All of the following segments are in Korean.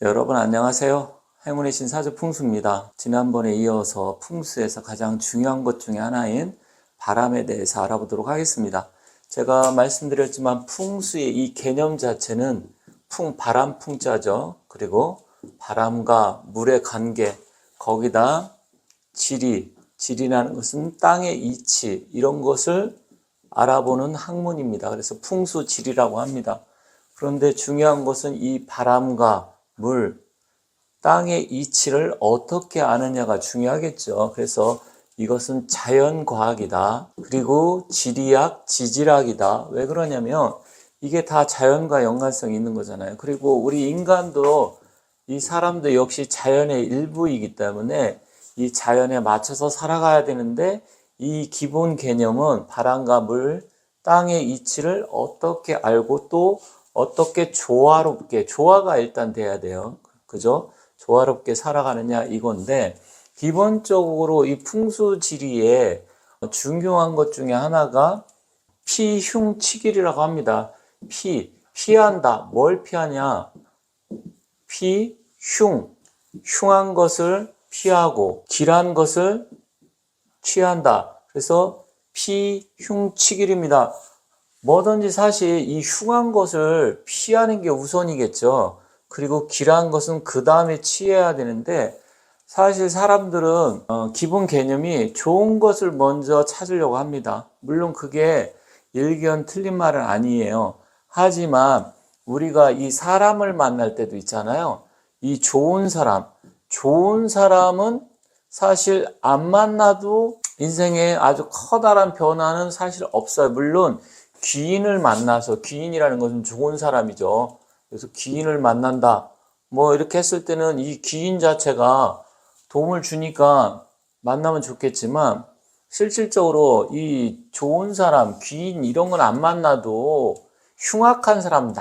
여러분 안녕하세요. 행운의 신 사주 풍수입니다. 지난번에 이어서 풍수에서 가장 중요한 것 중에 하나인 바람에 대해서 알아보도록 하겠습니다. 제가 말씀드렸지만 풍수의 이 개념 자체는 바람 풍자죠. 그리고 바람과 물의 관계, 거기다 지리라는 것은 땅의 이치, 이런 것을 알아보는 학문입니다. 그래서 풍수지리라고 합니다. 그런데 중요한 것은 이 바람과 물, 땅의 이치를 어떻게 아느냐가 중요하겠죠. 그래서 이것은 자연과학이다. 그리고 지리학, 지질학이다. 왜 그러냐면 이게 다 자연과 연관성이 있는 거잖아요. 그리고 우리 인간도 이 사람도 역시 자연의 일부이기 때문에 이 자연에 맞춰서 살아가야 되는데 이 기본 개념은 바람과 물, 땅의 이치를 어떻게 알고 또 어떻게 조화롭게, 조화가 일단 돼야 돼요. 그죠? 조화롭게 살아가느냐 이건데, 기본적으로 이 풍수지리에 중요한 것 중에 하나가 피흉치길이라고 합니다. 피한다. 뭘 피하냐? 흉한 것을 피하고 길한 것을 취한다. 그래서 피흉치길입니다. 뭐든지 사실 이 흉한 것을 피하는 게 우선이겠죠. 그리고 길한 것은 그 다음에 취해야 되는데, 사실 사람들은 기본 개념이 좋은 것을 먼저 찾으려고 합니다. 물론 그게 일견 틀린 말은 아니에요. 하지만 우리가 이 사람을 만날 때도 있잖아요. 이 좋은 사람은 사실 안 만나도 인생에 아주 커다란 변화는 사실 없어요. 물론 귀인을 만나서, 귀인이라는 것은 좋은 사람이죠. 그래서 귀인을 만난다. 뭐 이렇게 했을 때는 이 귀인 자체가 도움을 주니까 만나면 좋겠지만, 실질적으로 이 좋은 사람, 귀인 이런 건 안 만나도 흉악한 사람,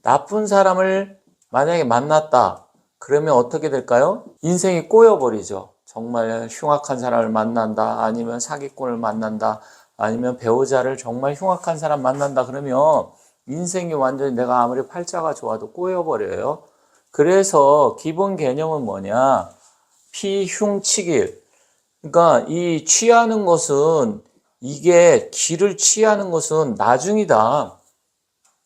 나쁜 사람을 만약에 만났다. 그러면 어떻게 될까요? 인생이 꼬여버리죠. 정말 흉악한 사람을 만난다. 아니면 사기꾼을 만난다. 아니면 배우자를 정말 흉악한 사람 만난다. 그러면 인생이 완전히 내가 아무리 팔자가 좋아도 꼬여버려요. 그래서 기본 개념은 뭐냐? 피흉치길. 그러니까 이 취하는 것은, 이게 길을 취하는 것은 나중이다.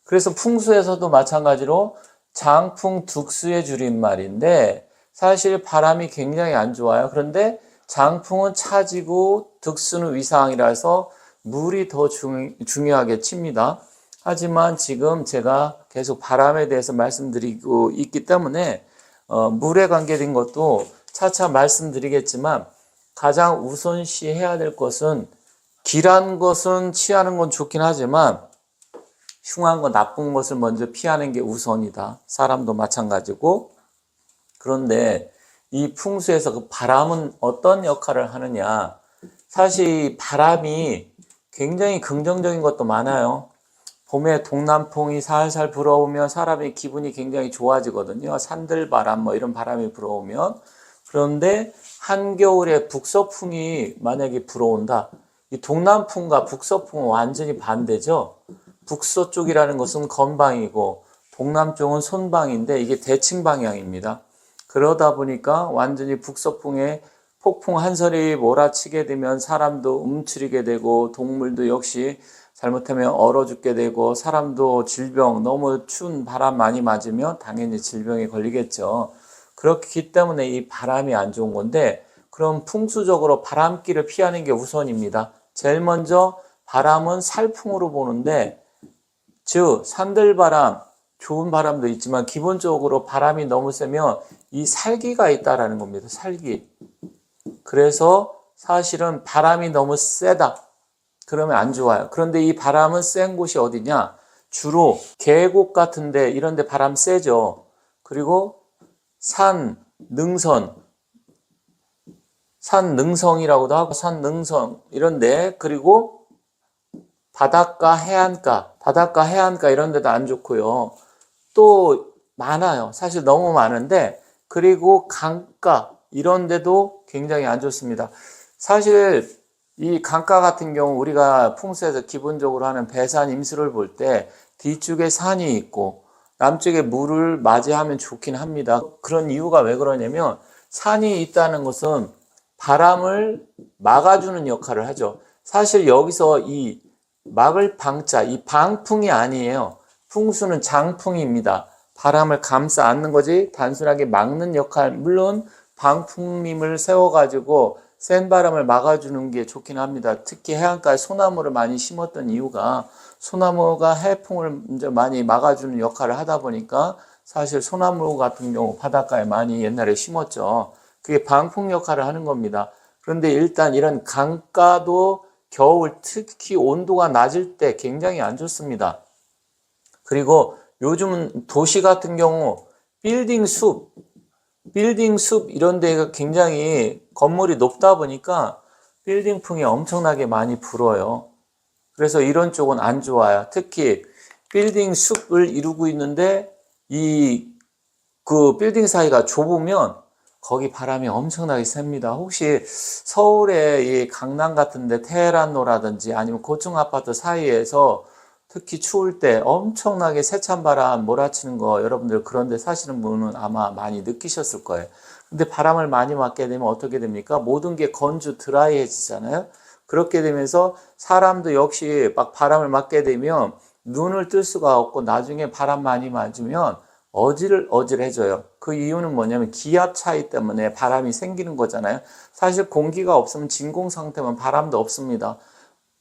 그래서 풍수에서도 마찬가지로 장풍 득수의 줄임말인데, 사실 바람이 굉장히 안 좋아요. 그런데 장풍은 차지고 득수는 위상이라서 물이 더 중요하게 칩니다. 하지만 지금 제가 계속 바람에 대해서 말씀드리고 있기 때문에 물에 관계된 것도 차차 말씀드리겠지만, 가장 우선시해야 될 것은, 길한 것은 취하는 건 좋긴 하지만 흉한 거, 나쁜 것을 먼저 피하는 게 우선이다. 사람도 마찬가지고. 그런데 이 풍수에서 그 바람은 어떤 역할을 하느냐? 사실 바람이 굉장히 긍정적인 것도 많아요. 봄에 동남풍이 살살 불어오면 사람의 기분이 굉장히 좋아지거든요. 산들바람 뭐 이런 바람이 불어오면. 그런데 한겨울에 북서풍이 만약에 불어온다. 이 동남풍과 북서풍은 완전히 반대죠. 북서쪽이라는 것은 건방이고 동남쪽은 손방인데 이게 대칭 방향입니다. 그러다 보니까 완전히 북서풍에 폭풍 한설이 몰아치게 되면 사람도 움츠리게 되고, 동물도 역시 잘못하면 얼어 죽게 되고, 사람도 질병, 너무 추운 바람 많이 맞으면 당연히 질병에 걸리겠죠. 그렇기 때문에 이 바람이 안 좋은 건데, 그럼 풍수적으로 바람길을 피하는 게 우선입니다. 제일 먼저 바람은 살풍으로 보는데, 즉 산들바람, 좋은 바람도 있지만 기본적으로 바람이 너무 세면 이 살기가 있다라는 겁니다. 살기. 그래서 사실은 바람이 너무 세다. 그러면 안 좋아요. 그런데 이 바람은 센 곳이 어디냐? 주로 계곡 같은데, 이런 데 바람 세죠. 그리고 산능성이라고도 하고, 산능성 이런데, 그리고 바닷가, 해안가 이런 데도 안 좋고요. 또 많아요. 사실 너무 많은데, 그리고 강가 이런 데도 굉장히 안 좋습니다. 사실 이 강가 같은 경우 우리가 풍수에서 기본적으로 하는 배산 임수를 볼 때 뒤쪽에 산이 있고, 남쪽에 물을 맞이하면 좋긴 합니다. 그런 이유가 왜 그러냐면 산이 있다는 것은 바람을 막아주는 역할을 하죠. 사실 여기서 이 막을 방자, 이 방풍이 아니에요. 풍수는 장풍입니다. 바람을 감싸 안는 거지 단순하게 막는 역할. 물론 방풍림을 세워가지고 센 바람을 막아주는 게 좋긴 합니다. 특히 해안가에 소나무를 많이 심었던 이유가 소나무가 해풍을 이제 많이 막아주는 역할을 하다 보니까 사실 소나무 같은 경우 바닷가에 많이 옛날에 심었죠. 그게 방풍 역할을 하는 겁니다. 그런데 일단 이런 강가도 겨울 특히 온도가 낮을 때 굉장히 안 좋습니다. 그리고 요즘은 도시 같은 경우 빌딩 숲 이런 데가 굉장히 건물이 높다 보니까 빌딩풍이 엄청나게 많이 불어요. 그래서 이런 쪽은 안 좋아요. 특히 빌딩 숲을 이루고 있는데 그 빌딩 사이가 좁으면 거기 바람이 엄청나게 셉니다. 혹시 서울의 이 강남 같은데 테헤란로라든지 아니면 고층 아파트 사이에서 특히 추울 때 엄청나게 세찬 바람 몰아치는 거 여러분들 그런데 사시는 분은 아마 많이 느끼셨을 거예요. 근데 바람을 많이 맞게 되면 어떻게 됩니까? 모든 게 건조 드라이해지잖아요. 그렇게 되면서 사람도 역시 막 바람을 맞게 되면 눈을 뜰 수가 없고 나중에 바람 많이 맞으면 어질어질해져요. 그 이유는 뭐냐면 기압 차이 때문에 바람이 생기는 거잖아요. 사실 공기가 없으면 진공 상태면 바람도 없습니다.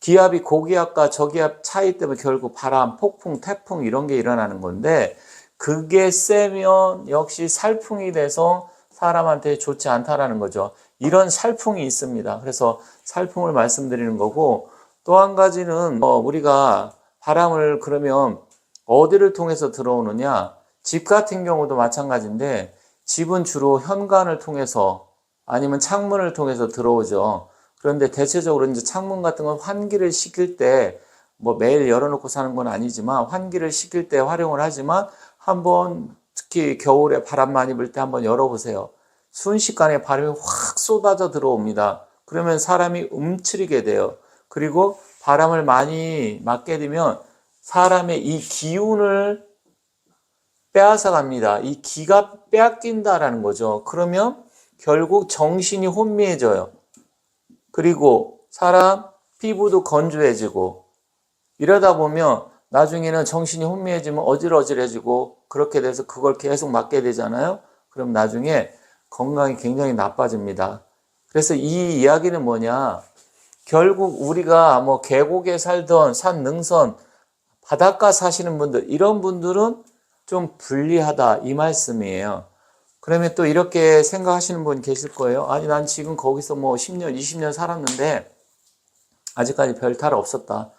기압이 고기압과 저기압 차이 때문에 결국 바람, 폭풍, 태풍 이런 게 일어나는 건데 그게 세면 역시 살풍이 돼서 사람한테 좋지 않다라는 거죠. 이런 살풍이 있습니다. 그래서 살풍을 말씀드리는 거고 또 한 가지는 우리가 바람을 그러면 어디를 통해서 들어오느냐? 집 같은 경우도 마찬가지인데 집은 주로 현관을 통해서 아니면 창문을 통해서 들어오죠. 그런데 대체적으로 이제 창문 같은 건 환기를 시킬 때 뭐 매일 열어놓고 사는 건 아니지만 환기를 시킬 때 활용을 하지만 한번 특히 겨울에 바람 많이 불 때 한번 열어보세요. 순식간에 바람이 확 쏟아져 들어옵니다. 그러면 사람이 움츠리게 돼요. 그리고 바람을 많이 맞게 되면 사람의 이 기운을 빼앗아 갑니다. 이 기가 빼앗긴다라는 거죠. 그러면 결국 정신이 혼미해져요. 그리고 사람 피부도 건조해지고 이러다 보면 나중에는 정신이 혼미해지면 어질어질해지고 그렇게 돼서 그걸 계속 맞게 되잖아요. 그럼 나중에 건강이 굉장히 나빠집니다. 그래서 이 이야기는 뭐냐? 결국 우리가 뭐 계곡에 살던 산 능선 바닷가 사시는 분들 이런 분들은 좀 불리하다 이 말씀이에요. 그러면 또 이렇게 생각하시는 분 계실 거예요. 아니 난 지금 거기서 뭐 10년 20년 살았는데 아직까지 별탈 없었다.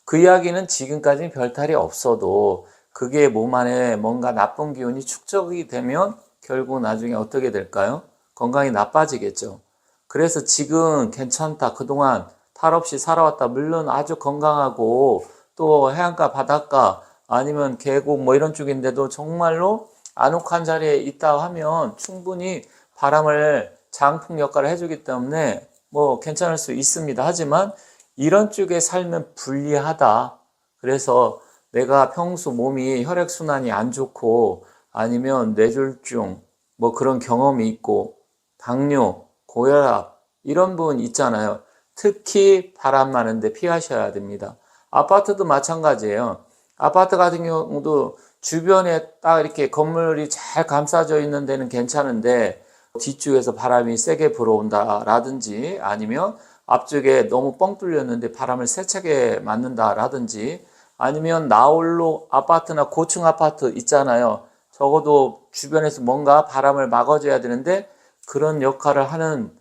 그 이야기는 지금까지 별탈이 없어도 그게 몸 안에 뭔가 나쁜 기운이 축적이 되면 결국 나중에 어떻게 될까요? 건강이 나빠지겠죠. 그래서 지금 괜찮다. 그동안 탈 없이 살아왔다. 물론 아주 건강하고 또 해안가 바닷가 아니면 계곡 뭐 이런 쪽인데도 정말로 아늑한 자리에 있다 하면 충분히 바람을 장풍 역할을 해주기 때문에 뭐 괜찮을 수 있습니다. 하지만 이런 쪽에 살면 불리하다. 그래서 내가 평소 몸이 혈액순환이 안 좋고 아니면 뇌졸중 뭐 그런 경험이 있고 당뇨, 고혈압 이런 분 있잖아요. 특히 바람 많은데 피하셔야 됩니다. 아파트도 마찬가지예요. 아파트 같은 경우도 주변에 딱 이렇게 건물이 잘 감싸져 있는 데는 괜찮은데 뒤쪽에서 바람이 세게 불어온다라든지 아니면 앞쪽에 너무 뻥 뚫렸는데 바람을 세차게 맞는다라든지 아니면 나홀로 아파트나 고층 아파트 있잖아요. 적어도 주변에서 뭔가 바람을 막아줘야 되는데 그런 역할을 하는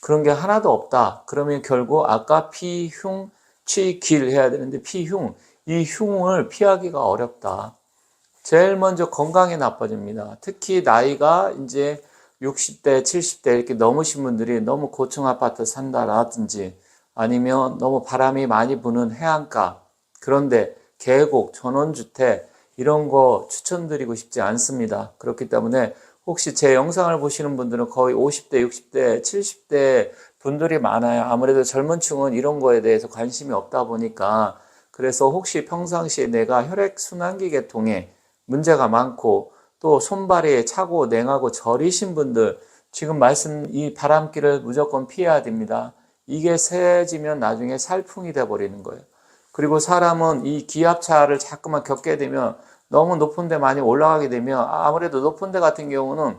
그런 게 하나도 없다. 그러면 결국 아까 피흉, 치길 해야 되는데 피흉, 이 흉을 피하기가 어렵다. 제일 먼저 건강이 나빠집니다. 특히 나이가 이제 60대, 70대 이렇게 넘으신 분들이 너무 고층 아파트 산다라든지 아니면 너무 바람이 많이 부는 해안가 그런데 계곡, 전원주택 이런 거 추천드리고 싶지 않습니다. 그렇기 때문에 혹시 제 영상을 보시는 분들은 거의 50대, 60대, 70대 분들이 많아요. 아무래도 젊은 층은 이런 거에 대해서 관심이 없다 보니까 그래서 혹시 평상시에 내가 혈액순환기 계통에 문제가 많고 또 손발이 차고 냉하고 저리신 분들 지금 말씀 이 바람길을 무조건 피해야 됩니다. 이게 세지면 나중에 살풍이 돼 버리는 거예요. 그리고 사람은 이 기압차를 자꾸만 겪게 되면 너무 높은 데 많이 올라가게 되면 아무래도 높은 데 같은 경우는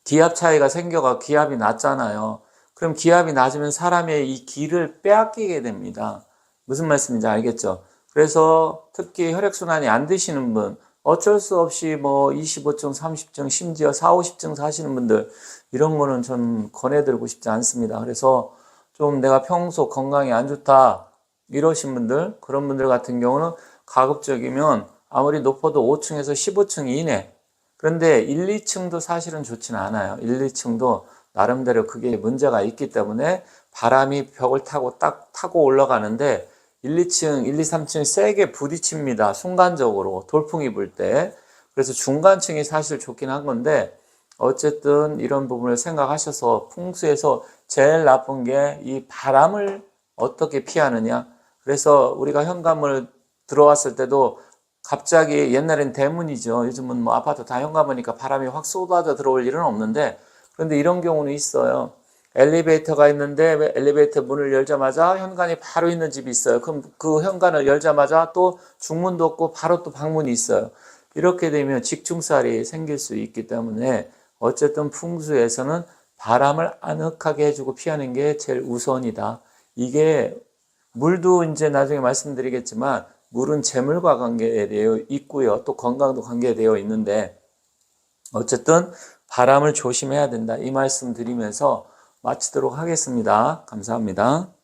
기압 차이가 생겨가 기압이 낮잖아요. 그럼 기압이 낮으면 사람의 이 기를 빼앗기게 됩니다. 무슨 말씀인지 알겠죠? 그래서 특히 혈액순환이 안 되시는 분, 어쩔 수 없이 뭐 25증, 30증, 심지어 4, 50증 사시는 분들, 이런 거는 전 권해드리고 싶지 않습니다. 그래서 좀 내가 평소 건강이 안 좋다, 이러신 분들, 그런 분들 같은 경우는 가급적이면 아무리 높아도 5층에서 15층 이내, 그런데 1, 2층도 사실은 좋지는 않아요. 1, 2층도 나름대로 그게 문제가 있기 때문에 바람이 벽을 타고 딱 타고 올라가는데 1, 2층, 1, 2, 3층 세게 부딪힙니다. 순간적으로 돌풍이 불 때. 그래서 중간층이 사실 좋긴 한 건데 어쨌든 이런 부분을 생각하셔서 풍수에서 제일 나쁜 게 이 바람을 어떻게 피하느냐. 그래서 우리가 현관을 들어왔을 때도 갑자기 옛날엔 대문이죠. 요즘은 뭐 아파트 다 현관이니까 바람이 확 쏟아져 들어올 일은 없는데 그런데 이런 경우는 있어요. 엘리베이터가 있는데 엘리베이터 문을 열자마자 현관이 바로 있는 집이 있어요. 그럼 그 현관을 열자마자 또 중문도 없고 바로 또 방문이 있어요. 이렇게 되면 직중살이 생길 수 있기 때문에 어쨌든 풍수에서는 바람을 아늑하게 해주고 피하는 게 제일 우선이다. 이게 물도 이제 나중에 말씀드리겠지만 물은 재물과 관계되어 있고요. 또 건강도 관계되어 있는데 어쨌든 바람을 조심해야 된다. 이 말씀 드리면서 마치도록 하겠습니다. 감사합니다.